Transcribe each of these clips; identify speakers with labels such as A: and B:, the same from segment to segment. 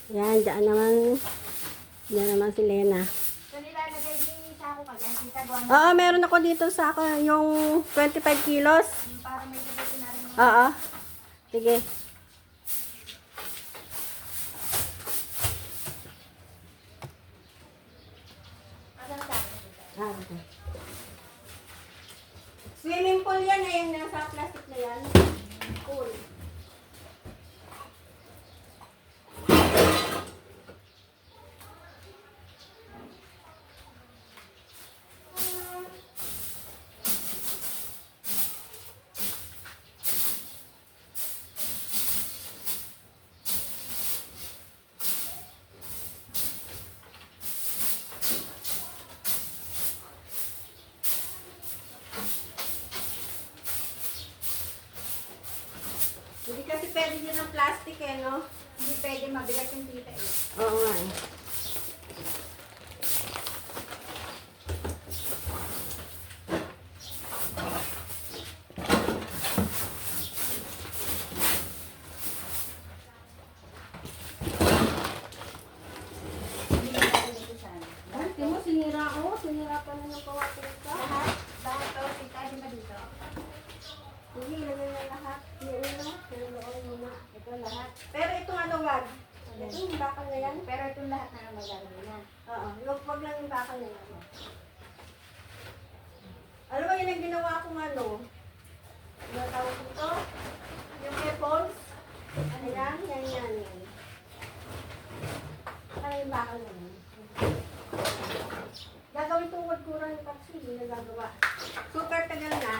A: Yan, dyan naman si Lena.
B: So, nilalagay ni Sako ka dyan, tita, buwan
A: Oo, meron ako dito sa akin, yung 25 kilos.
B: para may gabi na rin mo.
A: Oo. Sige.
B: Asan sa akin?
A: Ah, okay. Swimming pool yan eh, yung nasa plastic na yan. Pool. Hindi kasi pwede din ng plastic eh, no?
B: Hindi pwede mabigat yung tita eh.
A: Oo nga eh.
B: Hindi na natin ito sana.
A: Ay, timo, sinira ako. Sinira pa na ng kawatin ka.
B: Lahat to, tita, di ba dito?
A: Sige, ilagay na lahat. Yung ano, yung looy muna. Ito lahat. Pero itong ano, wag. Ito yung bakal na yan.
B: Pero itong lahat na magagawin na.
A: Oo, wag lang yung bakal na yan. Alam mo, yun ang ginawa kong ano. Ano tawag dito? Yung headphones. Ano yan? Yan. Ano yung bakal na yan? Gagawin itong wag kurang yung taxi. Hindi na gagawa. Super tagal na.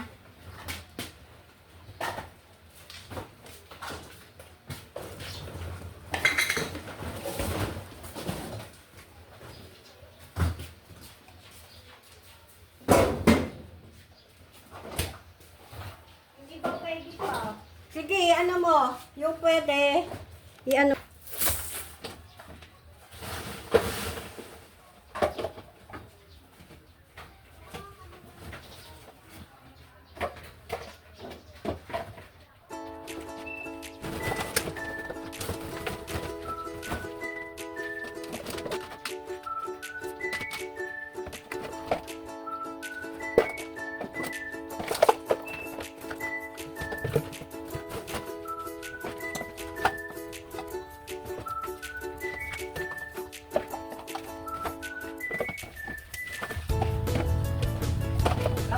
B: Hindi ba pwede pa?
A: Sige, ano mo? Yung pwede. I-ano.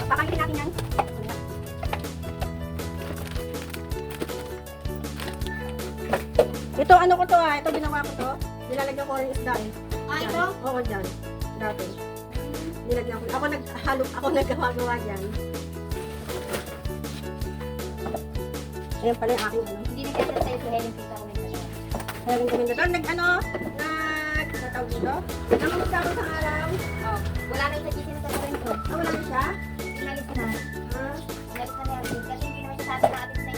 A: Pakainin natin yan. Ito, ano ko to ah. Ito, ginawa ko to. Nilalagyan ko yung isda eh.
B: Ah,
A: Yan.
B: ito?
A: Oo, dyan. Dati. Nilagyan ko. Ako naggawa-gawa dyan. Ayan pala yung aking ano.
B: Hindi na kasi sa'yo suhelin tita ko nito.
A: Meron kami dito. Natawag dito. Namunod ako sa araw.
B: Oh, wala na yung nagitin sa rin ko.
A: Ah, wala na siya?
B: Inalis na.
A: Ah.
B: Inalis na niya. Kasi hindi naman siya sabi na atin na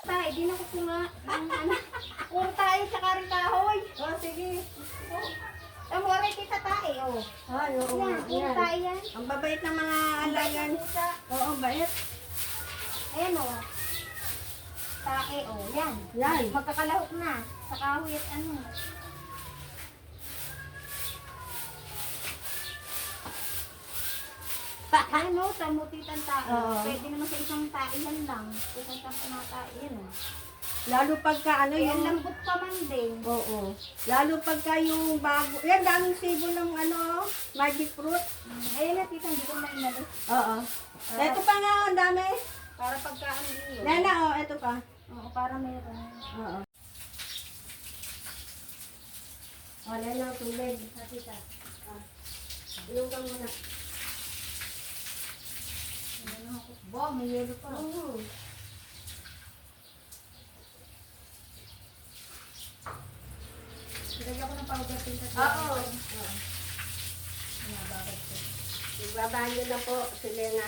B: tayo, di na ko po nga. Puro tayo, tsaka rin kahoy.
A: Oh, sige.
B: Ang wala kita tayo, oh.
A: Ay, oo.
B: Yan, puro
A: Yan.
B: tayo yan.
A: Ang babait ng mga alayan.
B: Pusa.
A: Oo, bait.
B: Ayan, oh. Tae, oh. Yan.
A: Yan.
B: Magkakalahok na. Sa kahoy at ano. Ayan, oh. Sa mutitan tae.
A: Oo.
B: Pwede naman sa isang tae yan lang. Isang tampo na tae yan, oh.
A: Lalo pagka ano
B: Ayan,
A: yung...
B: lambot pa man din.
A: Oo. Lalo pagka yung bago... Yan, daming sibo ng ano, magic fruit.
B: Ayan na, tita, hindi ko na inalis.
A: Oo. Ito pa nga, ang dami.
B: Para pagkaan din yun.
A: Nana, oh, ito pa.
B: Oo, para meron.
A: Oo. Oh, Nana, tubig.
B: Tita.
A: Inom ka muna.
B: Ano ako? Bo, may yelo pa.
A: Oo.
B: Lagyan ko ng powder tita.
A: Oo.
B: Nababad ko.
A: Ibabahan na po si Lena.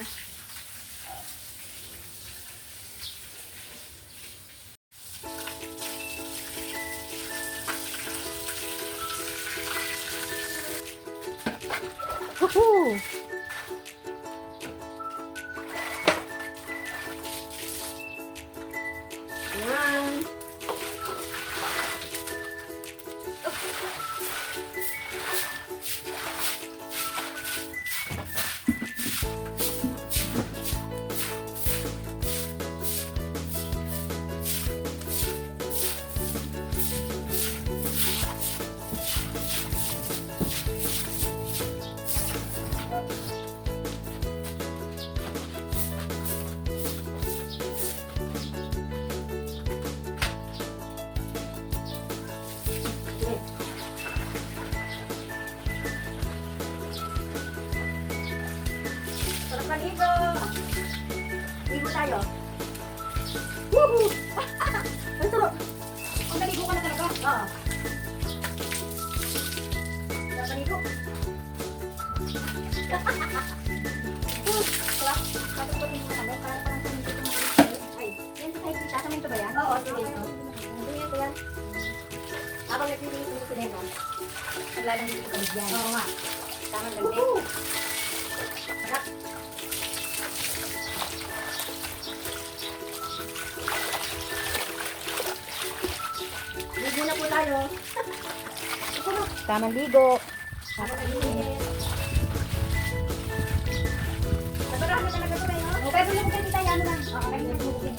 A: Woohoo! Yan. Sarap na dito. Ligo tayo. Woohoo! Ang sarap.
B: Ang naligo ka na talaga.
A: Oo. Sarap na ligo.
B: Sarap. Tapos ko din kami. Para parang sa nito ko
A: Ay.
B: yan sa side tita. Samin to ba yan?
A: Oo, sige. Hindi ito yan. Habang nagpipili ko si Lena.
B: Naglalang dito kami dyan.
A: Oo nga.
B: Tama lang din.
A: Woohoo! Sarap. Ligo na po tayo.
B: Tamang ligo.
A: Habang nag-iinit. Nagbarami talaga ito kayo.
B: Okay, pwede ko kayo tita yan lang. Oo, kayo nagbubukin.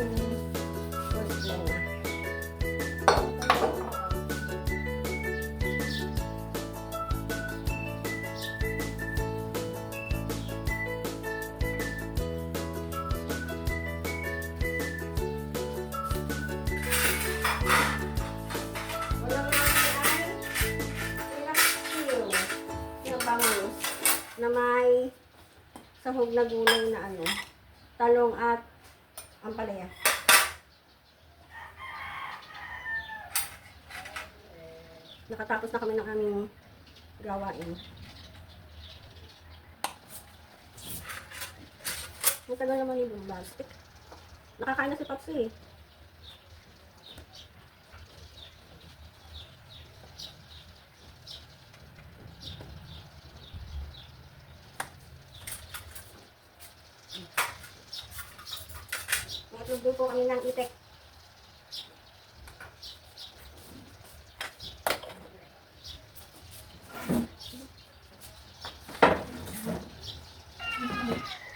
A: yung coleslaw. Walang ay pinakil na bangus na may sahog na gulay na ano, talong at ampalaya. Nakatapos na kami ng aming gawain. Ang tagal naman yung plastic. Nakakain na si Papsi eh. Nagluto po kami ng itek.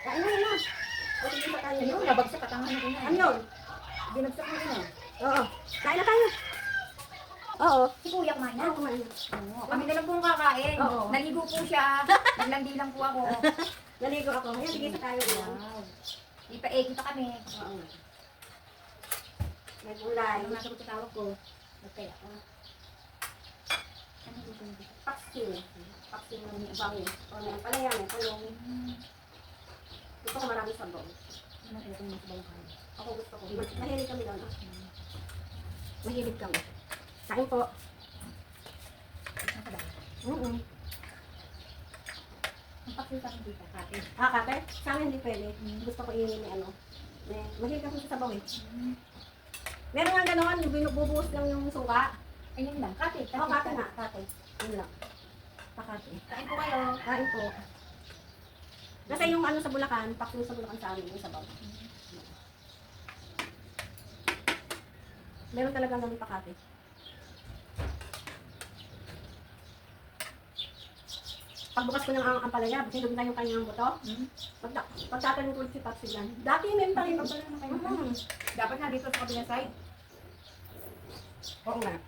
A: Kain na yun na. O, sige pa tayo.
B: Ayun, nabagsak at ang ano ko na.
A: Ano yun?
B: Binagsak mo na.
A: Oo. Kain na tayo. Oo.
B: Si Kuya kumain na.
A: Oo, kumain na.
B: Oo, kami na lang pong kakain.
A: Oo.
B: Naligo po siya. Naglandi lang po ako.
A: Naligo ako. Ayan, sige sa tayo.
B: Wow. Kita kami.
A: Oo. May gulay.
B: Ano nasa ko sa tawag ko? Okay ako. Ano gusto mo?
A: Paksil. Paksil ng ibang. O, may palaya, may talong. Gusto ko marami sabaw.
B: Ano kaya kung nasa bangkan?
A: Ako gusto ko. Mahilig kami doon. Mahilig kami. Kain po.
B: Nasa ba?
A: Oo.
B: Ang paksil kami dito, kate.
A: Ah, kate? Sa amin hindi pwede. Gusto ko may ano. Mahilig ako sa sabaw eh. Meron nga gano'n, bubuhos lang yung suka.
B: Ayun lang, kate.
A: Oo, kate na. Kate. Yun lang. Pakate.
B: Kain po kayo.
A: Kain po. Kasi yung ano sa Bulacan, pakso sa Bulacan sa amin, yung sabaw. Meron talagang ganun pakate. Pagbukas ko ng ampalaya, sinug na yung kanyang buto. Pagtatanin ko si Patsy yan. Dati meron pa rin.
B: Dapat nga dito sa kabilang side.
A: Oo nga.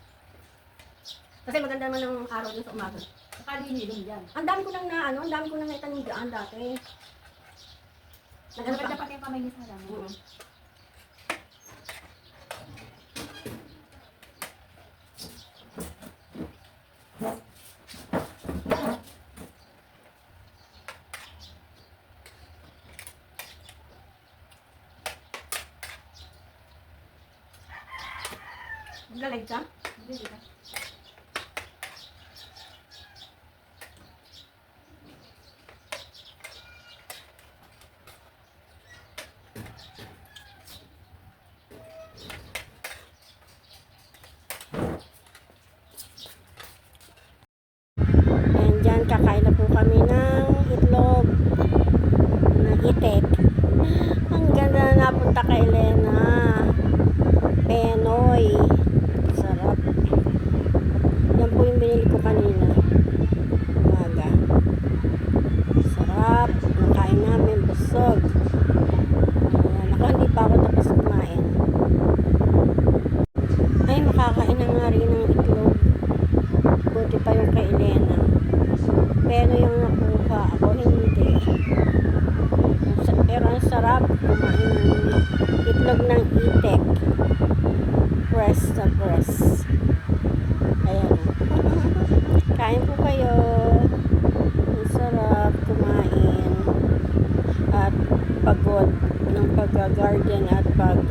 A: Kasi maganda naman ng araw dun sa umaga.
B: Nakalini dyan.
A: Ang dami ko nang na ano, ang dami ko nang naitanim dyan dati. Nagano
B: Maganda
A: pa.
B: pati yung kamay niya sa dami.
A: Oo. Galing ka?
B: Hindi ba?
A: Ayan dyan, kakain na po kami ng itlog na itek. Ang ganda na napunta kay Elena. Penoy. Sarap. Yan po yung binili ko kanina. Umaga. Sarap. Nakain namin. Busog. Ayan. Ako, hindi pa ako tapos kumain. Ay, makakain na nga rin ng itlog. Buti pa yung kay Elena. Pero yung nakuha ako, hindi. Pero ang sarap kumain ng itlog ng itek. Press na press. Ayan. Kain po kayo. Ang sarap kumain. At pagod ng pag-garden at pag